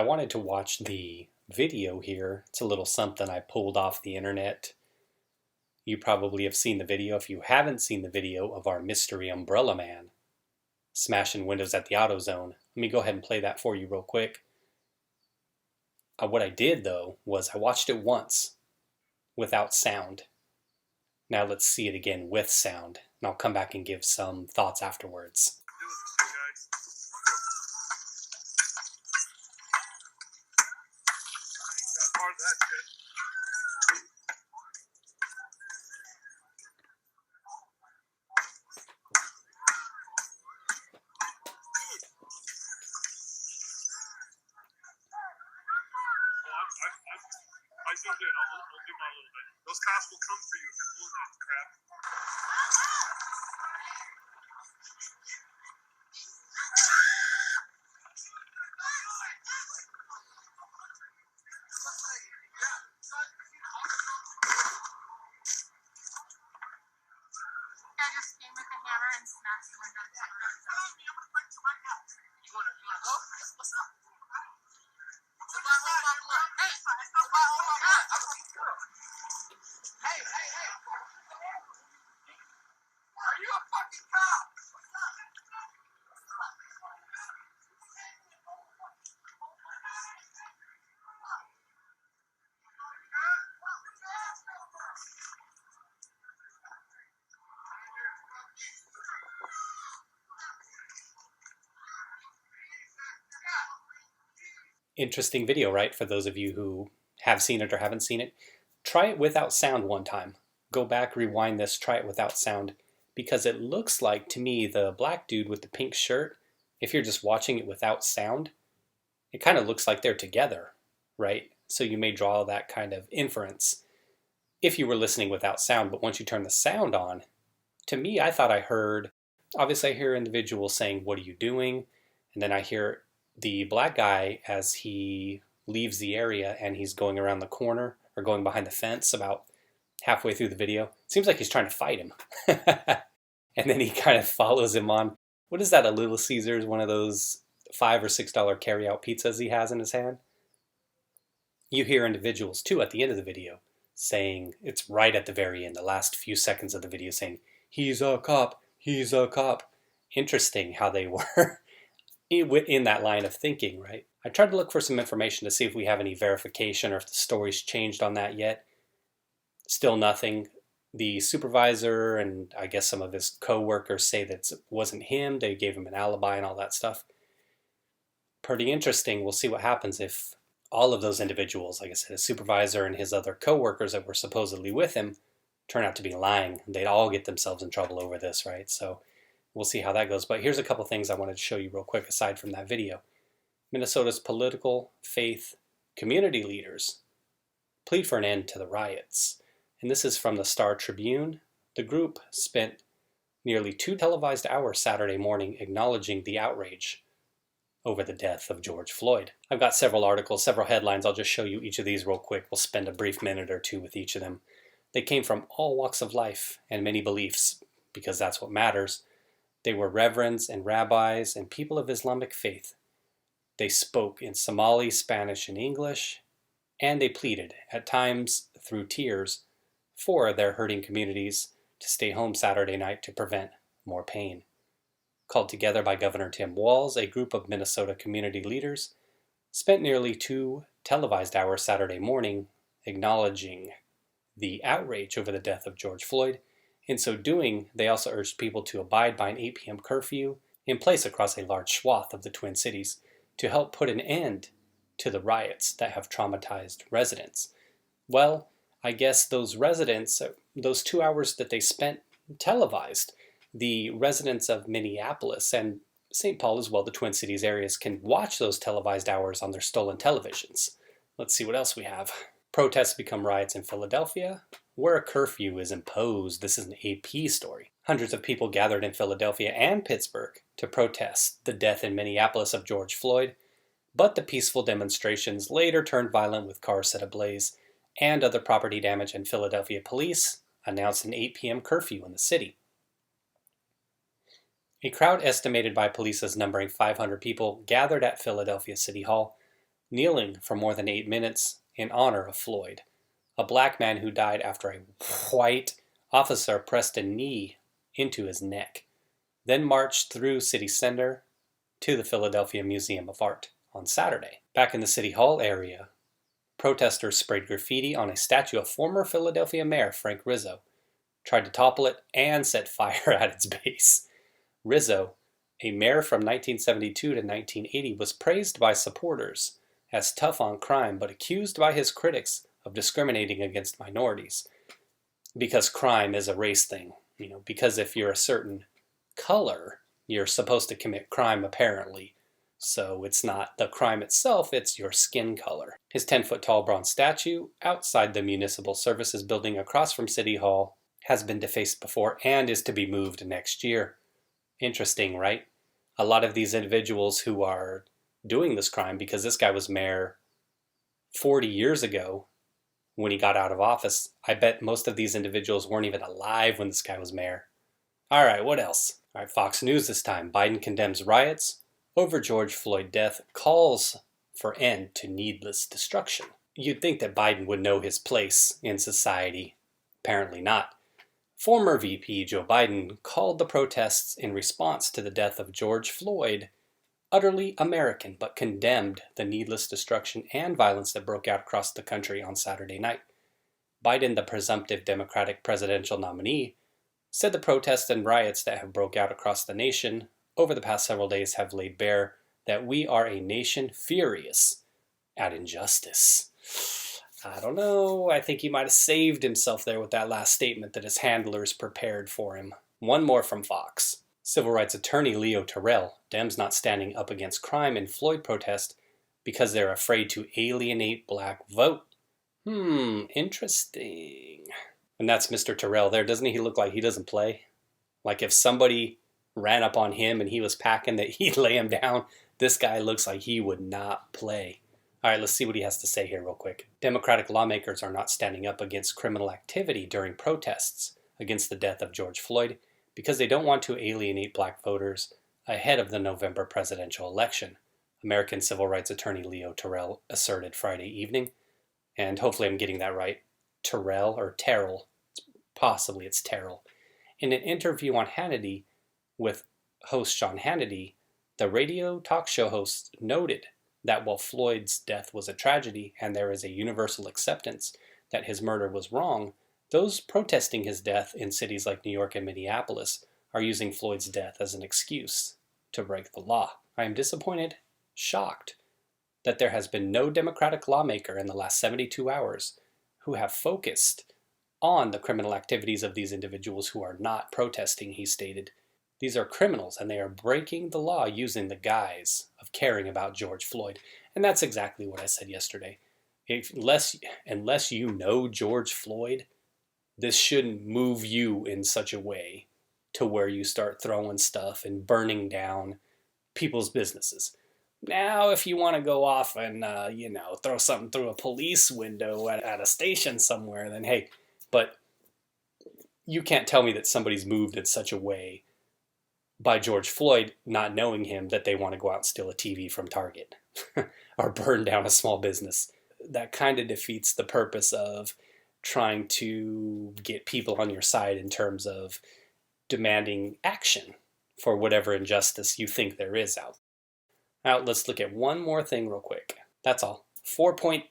I wanted to watch the video here. It's a little something I pulled off the internet. You probably have seen the video. If you haven't seen the video of our mystery umbrella man smashing windows at the AutoZone, let me go ahead and play that for you real quick. What I did though was I watched it once without sound. Now let's see it again with sound, and I'll come back and give some thoughts afterwards. I zoomed in. I'll do my little bit. Those cops will come for you if you're pulling that crap. I just came with a hammer and smashed the window. I'm gonna break to my house. You wanna go? What's up? Hey, are you a fucking cop? Interesting video, right? For those of you who have seen it or haven't seen it, try it without sound one time. Go back, rewind this, try it without sound, because it looks like to me the black dude with the pink shirt, if you're just watching it without sound, it kind of looks like they're together, right? So you may draw that kind of inference if you were listening without sound, but once you turn the sound on, to me, I thought I heard, obviously I hear individuals saying, "What are you doing?" And then I hear the black guy as he leaves the area and he's going around the corner or going behind the fence about halfway through the video. It seems like he's trying to fight him. And then he kind of follows him on, what is that, a Little Caesars, one of those $5 or $6 carry-out pizzas he has in his hand? You hear individuals too at the end of the video saying, it's right at the very end, the last few seconds of the video, saying, "He's a cop, he's a cop." Interesting how they were in that line of thinking, right? I tried to look for some information to see if we have any verification or if the story's changed on that yet. Still nothing. The supervisor and I guess some of his co-workers say that it wasn't him. They gave him an alibi and all that stuff. Pretty interesting. We'll see what happens if all of those individuals, like I said, his supervisor and his other co-workers that were supposedly with him, turn out to be lying. They'd all get themselves in trouble over this, right? So we'll see how that goes. But here's a couple things I wanted to show you real quick aside from that video. Minnesota's political, faith, community leaders plead for an end to the riots. And this is from the Star Tribune. The group spent nearly 2 televised hours Saturday morning acknowledging the outrage over the death of George Floyd. I've got several articles, several headlines. I'll just show you each of these real quick. We'll spend a brief minute or two with each of them. They came from all walks of life and many beliefs, because that's what matters. They were reverends and rabbis and people of Islamic faith. They spoke in Somali, Spanish, and English, and they pleaded, at times through tears, for their hurting communities to stay home Saturday night to prevent more pain. Called together by Governor Tim Walz, a group of Minnesota community leaders spent nearly 2 televised hours Saturday morning acknowledging the outrage over the death of George Floyd. In so doing, they also urged people to abide by an 8 p.m. curfew in place across a large swath of the Twin Cities to help put an end to the riots that have traumatized residents. Well, I guess those residents, those 2 hours that they spent televised, the residents of Minneapolis and St. Paul as well, the Twin Cities areas, can watch those televised hours on their stolen televisions. Let's see what else we have. Protests become riots in Philadelphia, where a curfew is imposed. This is an AP story. Hundreds of people gathered in Philadelphia and Pittsburgh to protest the death in Minneapolis of George Floyd, but the peaceful demonstrations later turned violent with cars set ablaze and other property damage, and Philadelphia police announced an 8 p.m. curfew in the city. A crowd estimated by police as numbering 500 people gathered at Philadelphia City Hall, kneeling for more than 8 minutes in honor of Floyd, a black man who died after a white officer pressed a knee into his neck, then marched through City Center to the Philadelphia Museum of Art on Saturday. Back in the City Hall area, protesters sprayed graffiti on a statue of former Philadelphia Mayor Frank Rizzo, tried to topple it, and set fire at its base. Rizzo, a mayor from 1972 to 1980, was praised by supporters as tough on crime, but accused by his critics of discriminating against minorities. Because crime is a race thing, because if you're a certain color, you're supposed to commit crime apparently. So it's not the crime itself, it's your skin color. His 10-foot-tall bronze statue outside the Municipal Services Building across from City Hall has been defaced before and is to be moved next year. Interesting, right? A lot of these individuals who are doing this crime, because this guy was mayor 40 years ago when he got out of office, I bet most of these individuals weren't even alive when this guy was mayor. All right, what else? All right, Fox News this time. Biden condemns riots over George Floyd death, calls for end to needless destruction. You'd think that Biden would know his place in society. Apparently not. Former VP Joe Biden called the protests in response to the death of George Floyd utterly American, but condemned the needless destruction and violence that broke out across the country on Saturday night. Biden, the presumptive Democratic presidential nominee, said the protests and riots that have broke out across the nation over the past several days have laid bare that we are a nation furious at injustice. I don't know. I think he might have saved himself there with that last statement that his handlers prepared for him. One more from Fox. Civil rights attorney Leo Terrell, Dems not standing up against crime in Floyd protest because they're afraid to alienate black vote. Interesting. And that's Mr. Terrell there. Doesn't he look like he doesn't play? Like if somebody ran up on him and he was packing that he'd lay him down. This guy looks like he would not play. All right, let's see what he has to say here real quick. Democratic lawmakers are not standing up against criminal activity during protests against the death of George Floyd because they don't want to alienate black voters ahead of the November presidential election, American civil rights attorney Leo Terrell asserted Friday evening. And hopefully I'm getting that right. Terrell or Terrell, possibly it's Terrell. In an interview on Hannity with host Sean Hannity, the radio talk show host noted that while Floyd's death was a tragedy and there is a universal acceptance that his murder was wrong, those protesting his death in cities like New York and Minneapolis are using Floyd's death as an excuse to break the law. I am disappointed, shocked, that there has been no Democratic lawmaker in the last 72 hours who have focused on the criminal activities of these individuals who are not protesting, he stated. These are criminals and they are breaking the law using the guise of caring about George Floyd. And that's exactly what I said yesterday. Unless you know George Floyd, this shouldn't move you in such a way to where you start throwing stuff and burning down people's businesses. Now, if you want to go off and, throw something through a police window at a station somewhere, then hey, but you can't tell me that somebody's moved in such a way by George Floyd, not knowing him, that they want to go out and steal a TV from Target or burn down a small business. That kind of defeats the purpose of trying to get people on your side in terms of demanding action for whatever injustice you think there is out. Now, let's look at one more thing real quick. That's all. 4.88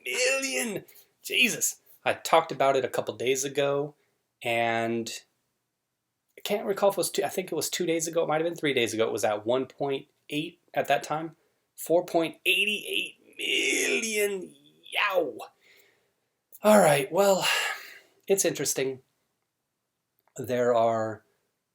million. Jesus. I talked about it a couple days ago, and I can't recall if it was I think it was 2 days ago. It might have been 3 days ago. It was at 1.8 at that time. 4.88 million. Yow. All right. Well, it's interesting. There are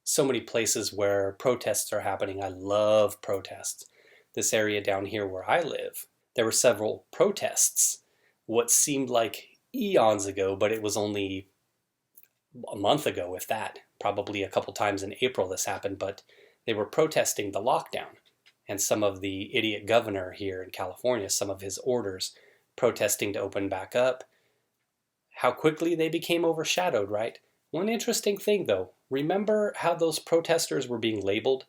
so many places where protests are happening. I love protests. This area down here where I live, there were several protests. What seemed like eons ago, but it was only a month ago, if that. Probably a couple times in April this happened, but they were protesting the lockdown. And some of the idiot governor here in California, some of his orders protesting to open back up, how quickly they became overshadowed, right? One interesting thing, though, remember how those protesters were being labeled?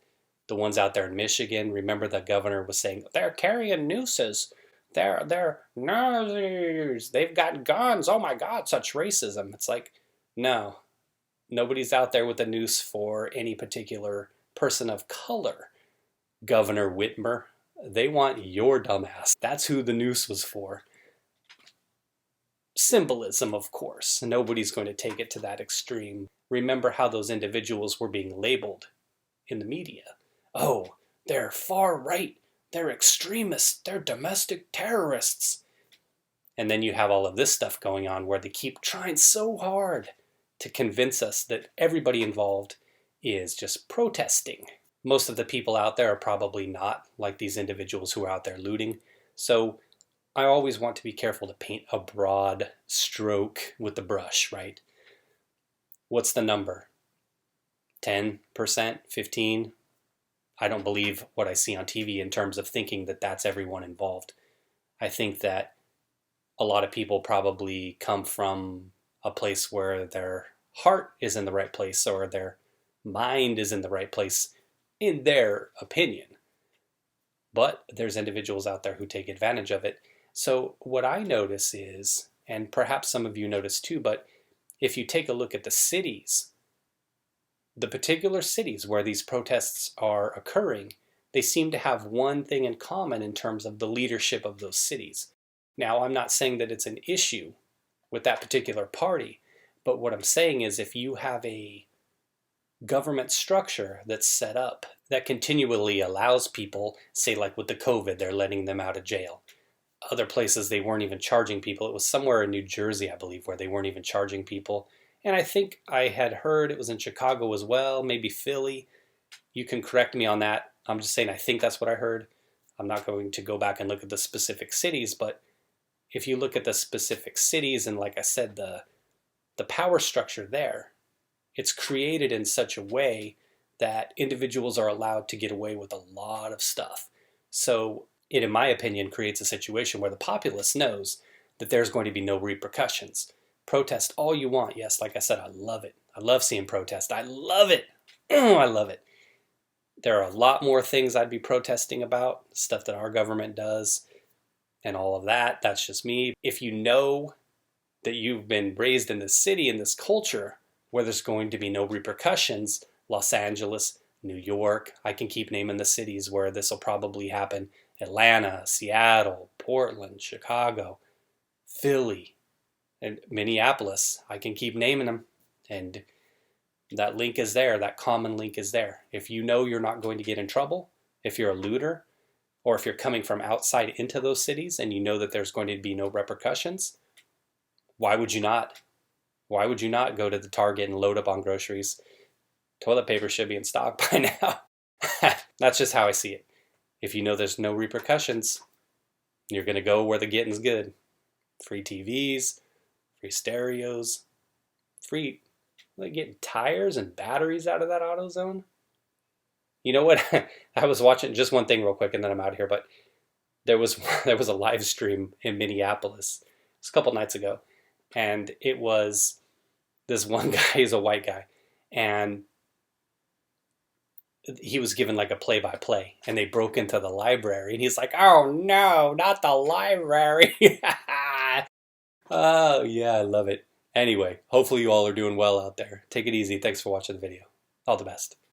The ones out there in Michigan, remember the governor was saying, they're carrying nooses. They're Nazis. They've got guns. Oh my God, such racism. It's like, no, nobody's out there with a noose for any particular person of color. Governor Whitmer, they want your dumbass. That's who the noose was for. Symbolism, of course. Nobody's going to take it to that extreme. Remember how those individuals were being labeled in the media. Oh, they're far right. They're extremists. They're domestic terrorists. And then you have all of this stuff going on where they keep trying so hard to convince us that everybody involved is just protesting. Most of the people out there are probably not like these individuals who are out there looting. So I always want to be careful to paint a broad stroke with the brush, right? What's the number? 10%? 15%? I don't believe what I see on TV in terms of thinking that that's everyone involved. I think that a lot of people probably come from a place where their heart is in the right place or their mind is in the right place in their opinion. But there's individuals out there who take advantage of it. So what I notice is, and perhaps some of you notice too, but if you take a look at the cities, the particular cities where these protests are occurring, they seem to have one thing in common in terms of the leadership of those cities. Now, I'm not saying that it's an issue with that particular party, but what I'm saying is if you have a government structure that's set up that continually allows people, say like with the COVID, they're letting them out of jail. Other places they weren't even charging people. It was somewhere in New Jersey, I believe, where they weren't even charging people. And I think I had heard it was in Chicago as well, maybe Philly. You can correct me on that. I'm just saying I think that's what I heard. I'm not going to go back and look at the specific cities, but if you look at the specific cities and like I said, the power structure there, it's created in such a way that individuals are allowed to get away with a lot of stuff. So it, in my opinion, creates a situation where the populace knows that there's going to be no repercussions. Protest all you want. Yes, like I said, I love it. I love seeing protest. I love it. I love it. There are a lot more things I'd be protesting about, stuff that our government does and all of that. That's just me. If you know that you've been raised in this city, in this culture, where there's going to be no repercussions, Los Angeles, New York, I can keep naming the cities where this will probably happen, Atlanta, Seattle, Portland, Chicago, Philly, and Minneapolis. I can keep naming them. And that link is there. That common link is there. If you know you're not going to get in trouble, if you're a looter, or if you're coming from outside into those cities and you know that there's going to be no repercussions, why would you not? Why would you not go to the Target and load up on groceries? Toilet paper should be in stock by now. That's just how I see it. If you know there's no repercussions, you're going to go where the getting's good. Free TVs, free stereos, free, like getting tires and batteries out of that AutoZone. You know what? I was watching just one thing real quick and then I'm out of here, but there was a live stream in Minneapolis. It was a couple nights ago. And it was this one guy, he's a white guy, and he was given like a play-by-play, and they broke into the library, and he's like, oh no, not the library. Oh yeah, I love it. Anyway, hopefully you all are doing well out there. Take it easy. Thanks for watching the video. All the best.